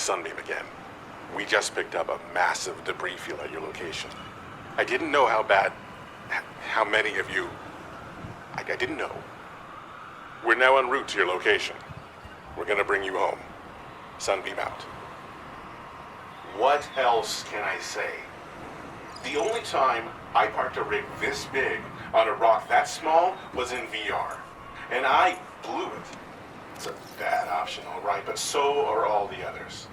Sunbeam again. We just picked up a massive debris field at your location. I didn't know how many of you... I didn't know. We're now en route to your location. We're gonna bring you home. Sunbeam out. What else can I say? The only time I parked a rig this big on a rock that small was in VR. And I blew it. It's a bad option, all right, but so are all the others.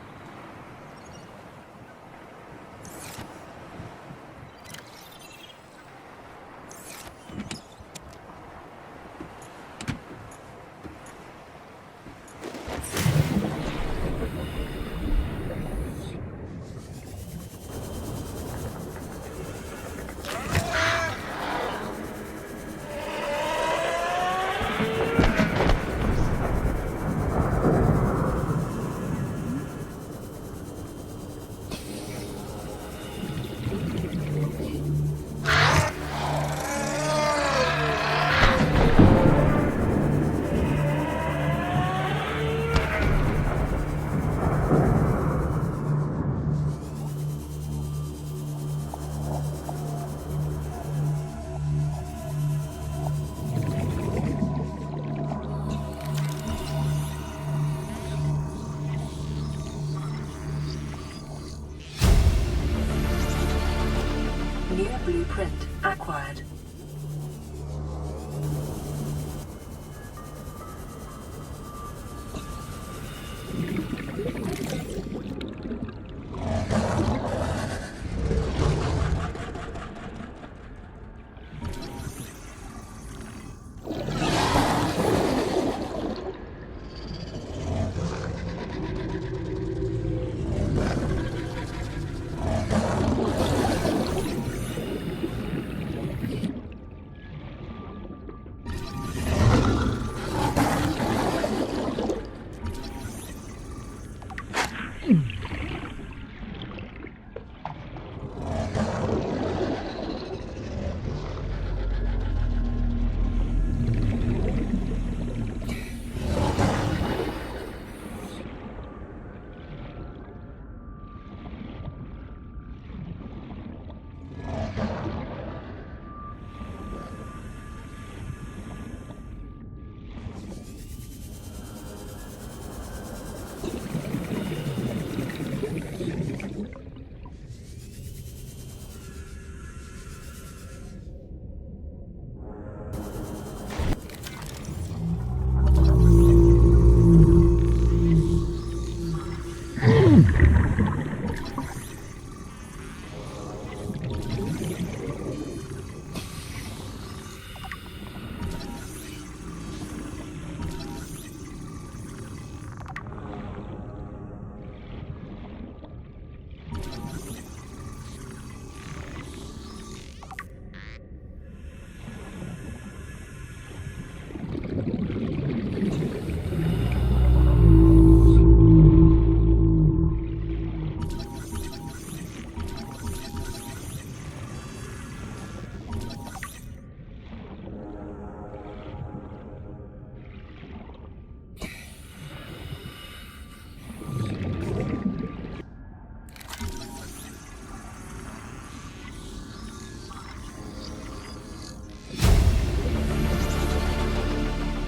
New blueprint acquired.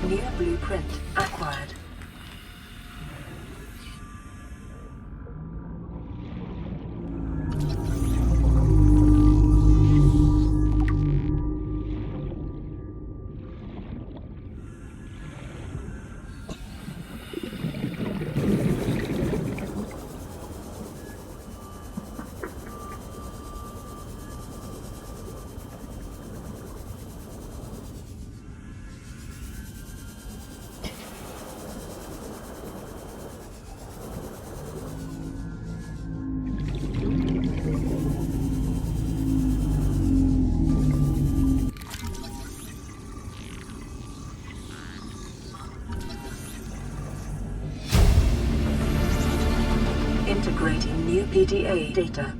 New blueprint acquired. Integrating new PDA data.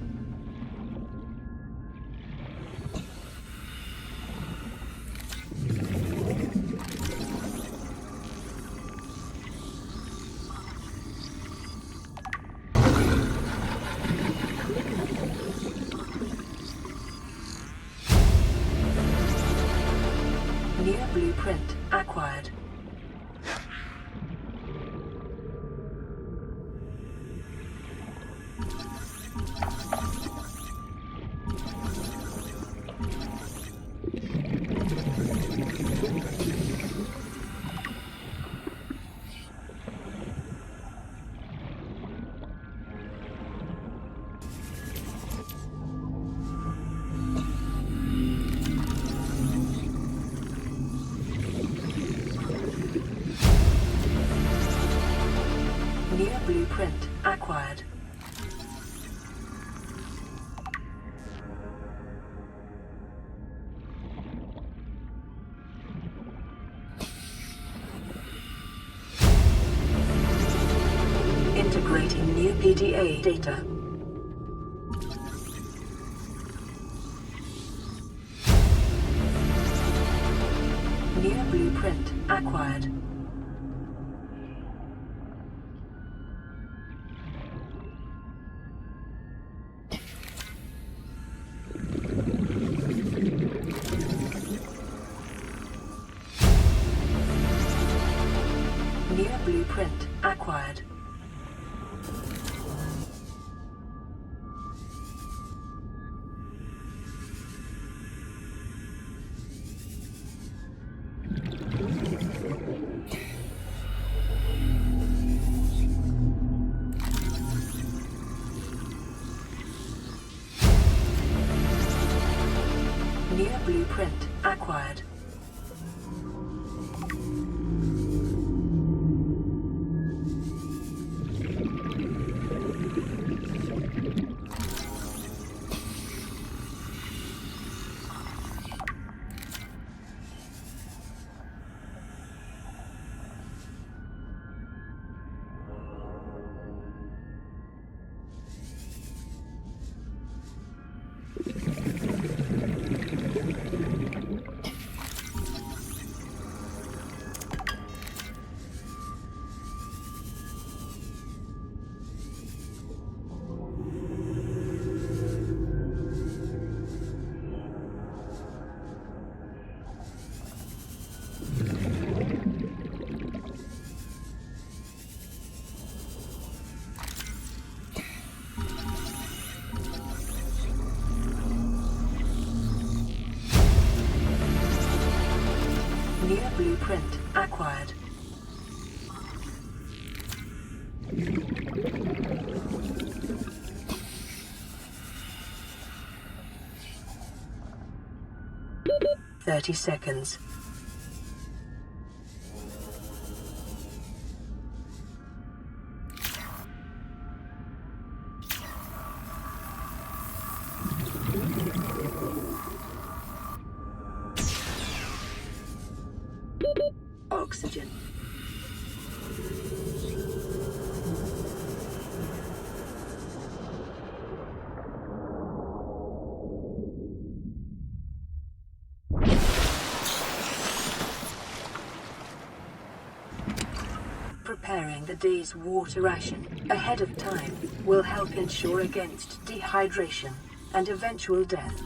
blueprint acquired. New blueprint acquired. Integrating new PDA data. New blueprint acquired. New blueprint acquired. New blueprint acquired. New blueprint acquired. Thirty seconds. Oxygen. Preparing the day's water ration ahead of time will help ensure against dehydration and eventual death.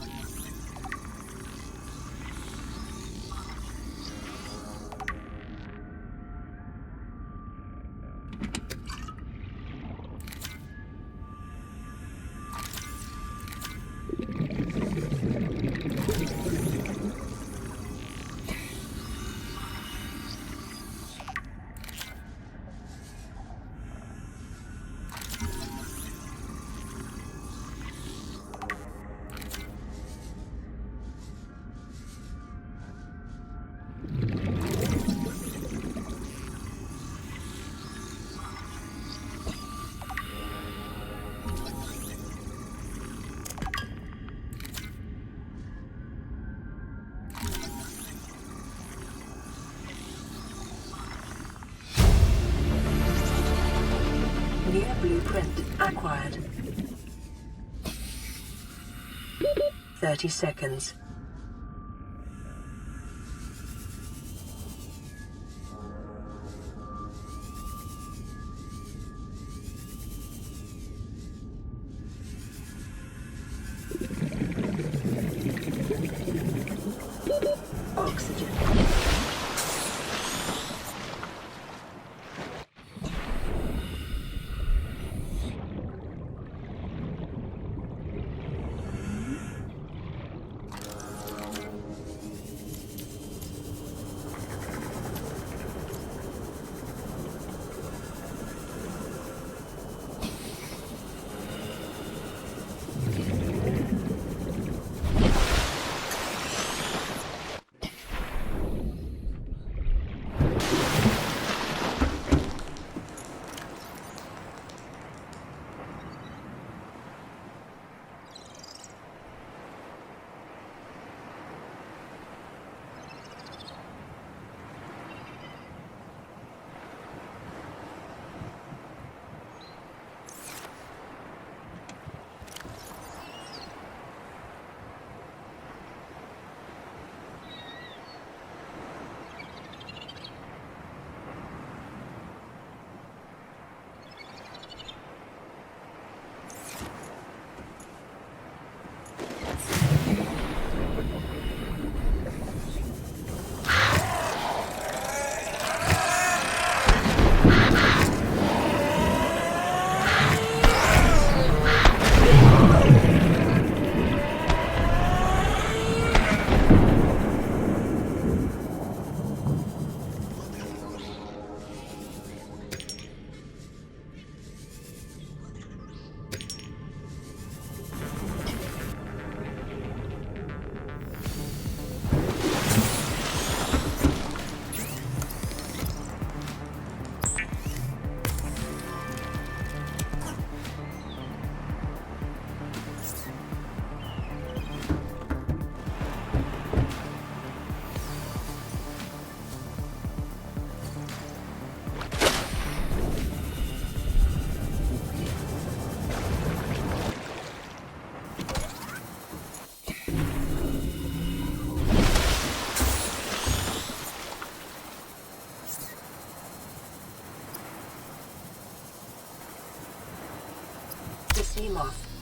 New blueprint acquired. 30 seconds. Oxygen.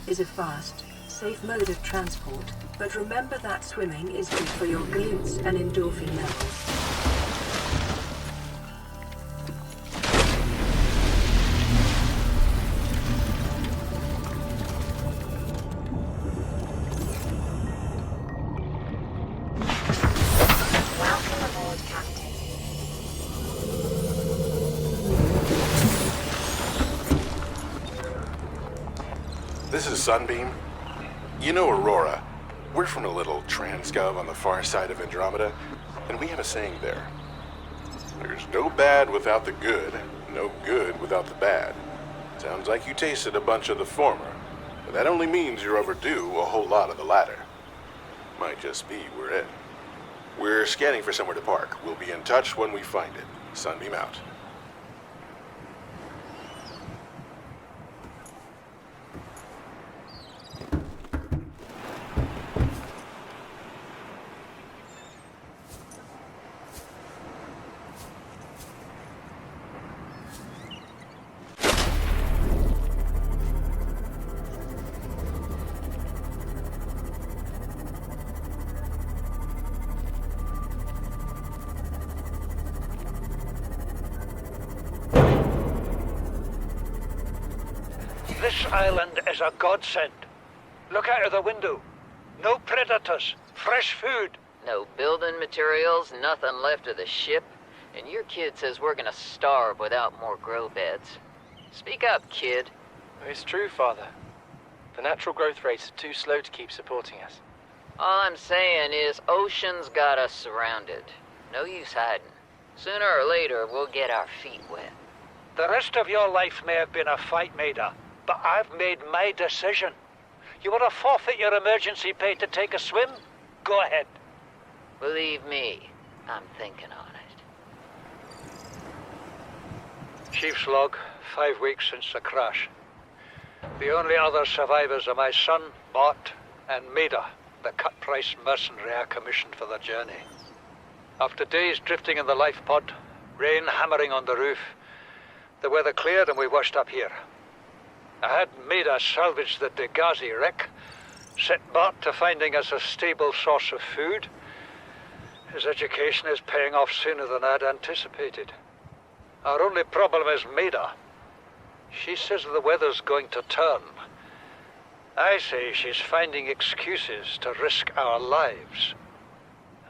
is a fast, safe mode of transport, but remember that swimming is good for your glutes and endorphin levels. This is Sunbeam. You know Aurora. We're from a little transgov on the far side of Andromeda, and we have a saying there. There's no bad without the good, no good without the bad. Sounds like you tasted a bunch of the former, but that only means you're overdue a whole lot of the latter. Might just be we're in. We're scanning for somewhere to park. We'll be in touch when we find it. Sunbeam out. This island is a godsend. Look out of the window. No predators, fresh food. No building materials, nothing left of the ship, and your kid says we're gonna starve without more grow beds. Speak up, kid. It's true, Father. The natural growth rates are too slow to keep supporting us. All I'm saying is ocean's got us surrounded. No use hiding. Sooner or later, we'll get our feet wet. The rest of your life may have been a fight, Maida, but I've made my decision. You want to forfeit your emergency pay to take a swim? Go ahead. Believe me, I'm thinking on it. Chief's log, 5 weeks since the crash. The only other survivors are my son, Bart, and Maida, the cut-price mercenary I commissioned for the journey. After days drifting in the life pod, rain hammering on the roof, the weather cleared and we washed up here. I had Maida salvage the Degazi wreck, set Bart to finding us a stable source of food. His education is paying off sooner than I'd anticipated. Our only problem is Maida. She says the weather's going to turn. I say she's finding excuses to risk our lives.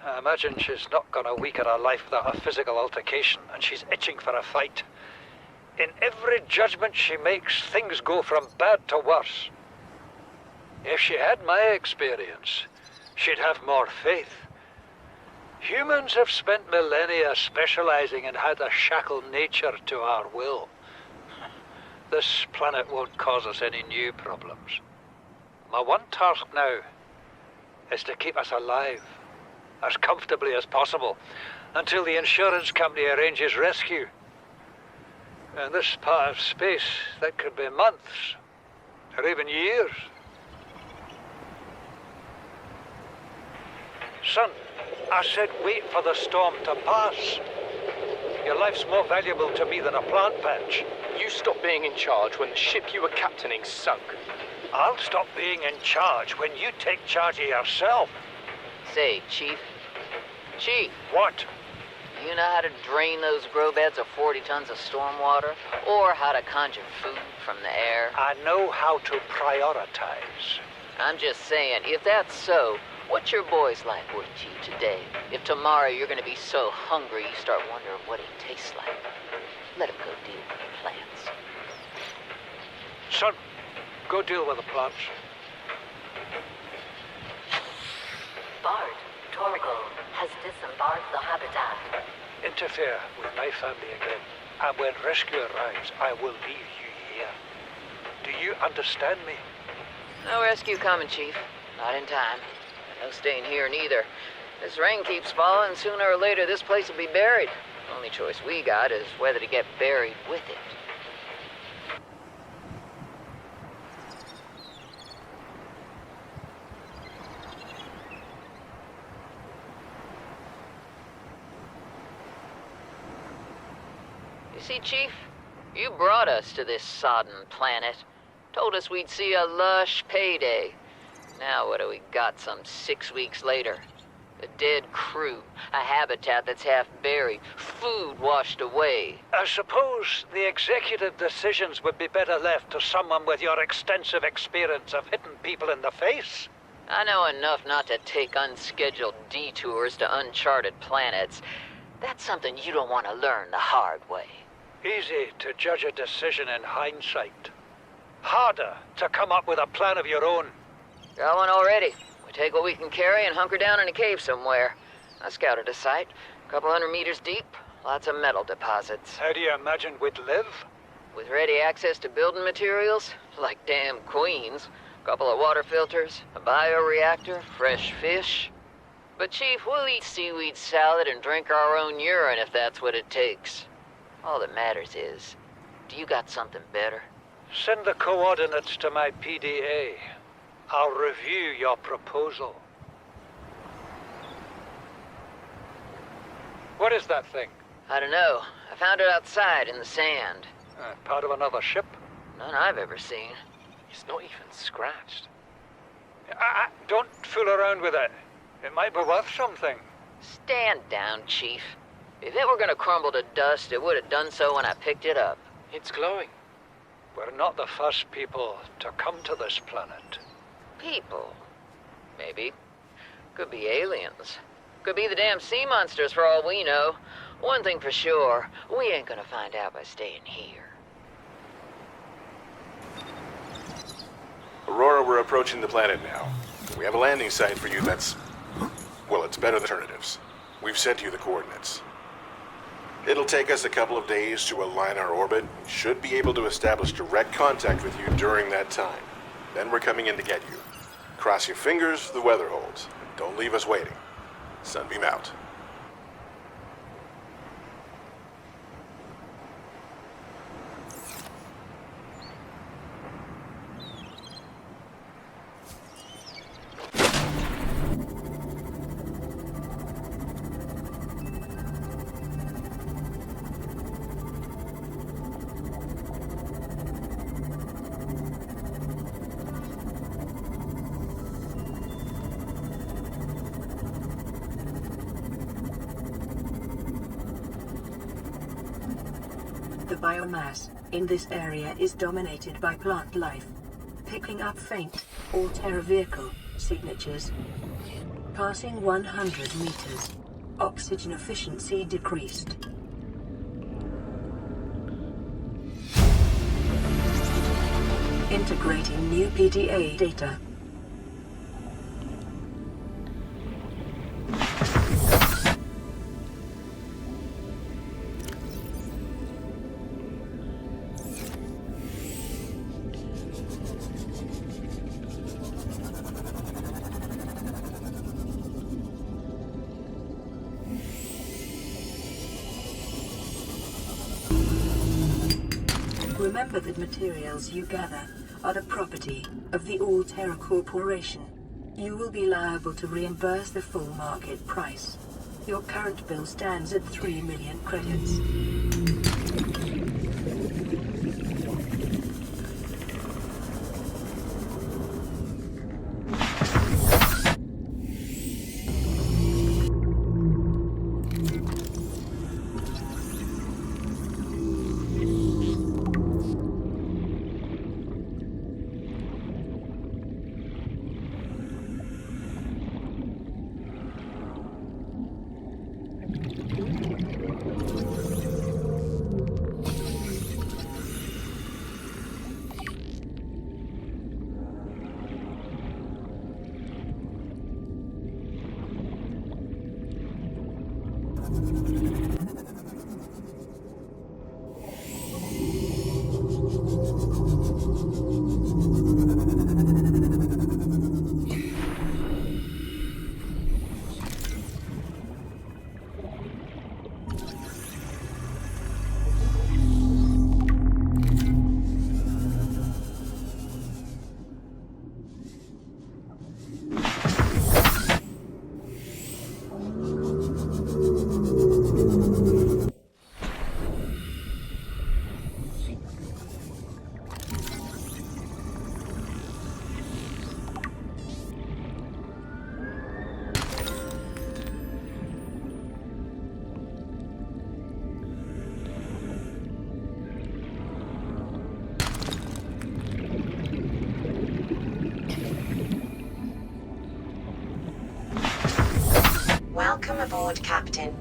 I imagine she's not going to weaken her life without a physical altercation, and she's itching for a fight. In every judgment she makes, things go from bad to worse. If she had my experience, she'd have more faith. Humans have spent millennia specializing in how to shackle nature to our will. This planet won't cause us any new problems. My one task now is to keep us alive, as comfortably as possible, until the insurance company arranges rescue. In this part of space, that could be months, or even years. Son, I said wait for the storm to pass. Your life's more valuable to me than a plant patch. You stopped being in charge when the ship you were captaining sunk. I'll stop being in charge when you take charge of yourself. Say, Chief. Chief, What? you know how to drain those grow beds of 40 tons of storm water? Or how to conjure food from the air? I know how to prioritize. I'm just saying, if that's so, what's your boy's life worth to you today? If tomorrow you're gonna be so hungry you start wondering what he tastes like. Let him go deal with the plants. Son, go deal with the plants. Bard, Torgal has disembarked the habitat. Interfere with my family again, and when rescue arrives, I will leave you here. Do you understand me? No rescue coming, Chief. Not in time. No staying here neither. This rain keeps falling, sooner or later this place will be buried. Only choice we got is whether to get buried with it. You see, Chief, you brought us to this sodden planet. Told us we'd see a lush payday. Now what do we got some 6 weeks later? A dead crew, a habitat that's half buried, food washed away. I suppose the executive decisions would be better left to someone with your extensive experience of hitting people in the face. I know enough not to take unscheduled detours to uncharted planets. That's something you don't want to learn the hard way. Easy to judge a decision in hindsight. Harder to come up with a plan of your own. Got one already. We take what we can carry and hunker down in a cave somewhere. I scouted a site, a couple 100 meters deep, lots of metal deposits. How do you imagine we'd live? With ready access to building materials, like damn queens, a couple of water filters, a bioreactor, fresh fish. But Chief, we'll eat seaweed salad and drink our own urine if that's what it takes. All that matters is, do you got something better? Send the coordinates to my PDA. I'll review your proposal. What is that thing? I don't know. I found it outside in the sand. Part of another ship? None I've ever seen. It's not even scratched. Don't fool around with it. It might be worth something. Stand down, Chief. If it were gonna crumble to dust, it would have done so when I picked it up. It's glowing. We're not the first people to come to this planet. People. Maybe. Could be aliens. Could be the damn sea monsters for all we know. One thing for sure, we ain't gonna find out by staying here. Aurora, we're approaching the planet now. We have a landing site for you that's... well, it's better than alternatives. We've sent you the coordinates. It'll take us a couple of days to align our orbit. We should be able to establish direct contact with you during that time. Then we're coming in to get you. Cross your fingers, the weather holds. Don't leave us waiting. Sunbeam out. The biomass in this area is dominated by plant life, picking up faint all-terra vehicle signatures. Passing 100 meters. Oxygen efficiency decreased. Integrating new PDA data. Remember that materials you gather are the property of the All-Terra Corporation. You will be liable to reimburse the full market price. Your current bill stands at 3 million credits. aboard, Captain.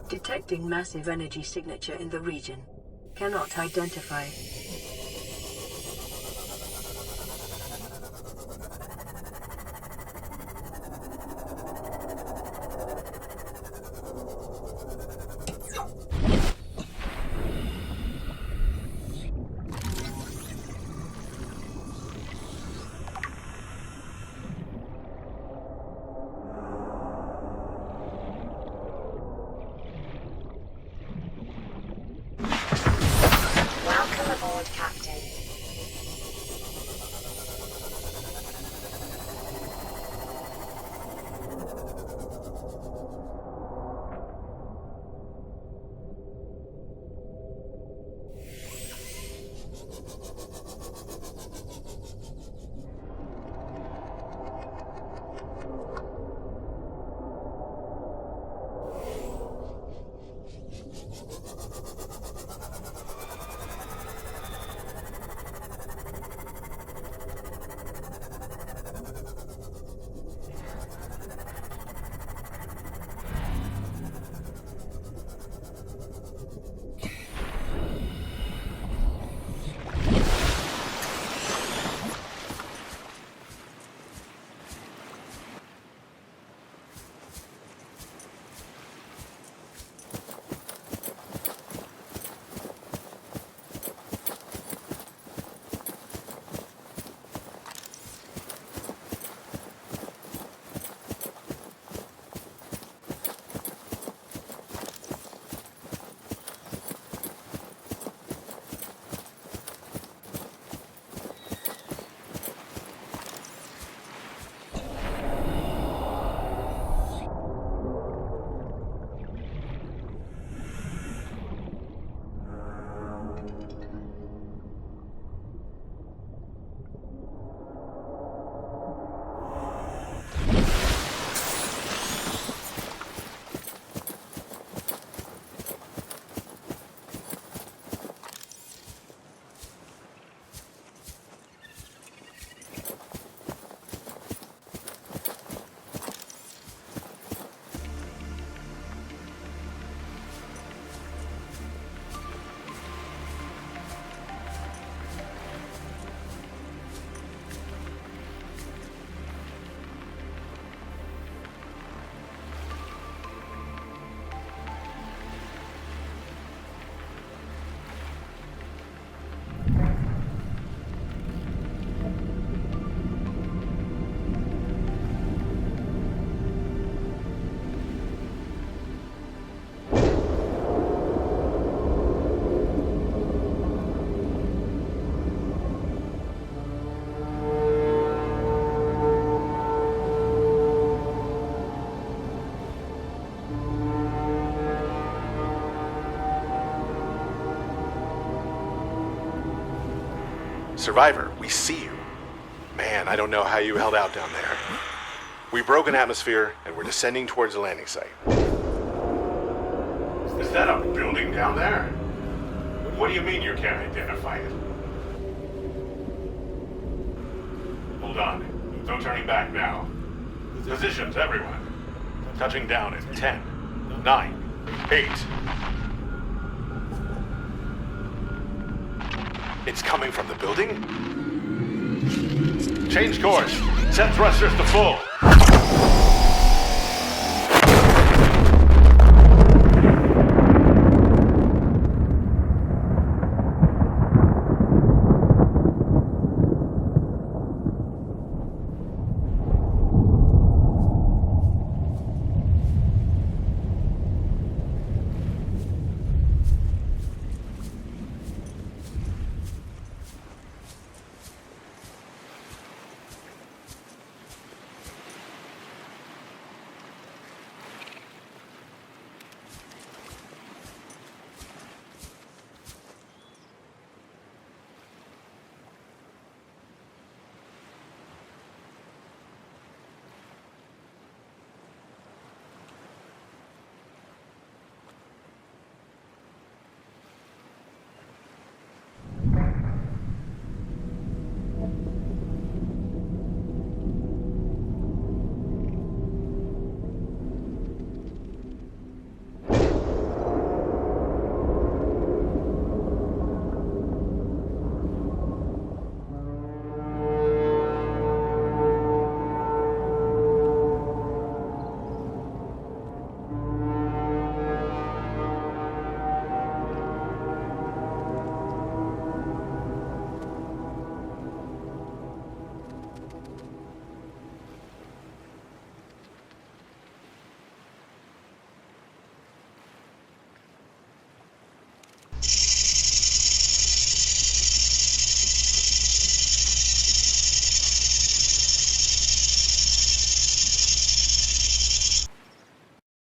Detecting massive energy signature in the region. Cannot identify. Welcome aboard, Captain. Survivor, we see you. Man, I don't know how you held out down there. We broke an atmosphere, and we're descending towards the landing site. Is that a building down there? What do you mean you can't identify it? Hold on. No turning back now. Positions, everyone. Touching down in 10, 9, 8. It's coming from the building? Change course. Set thrusters to full.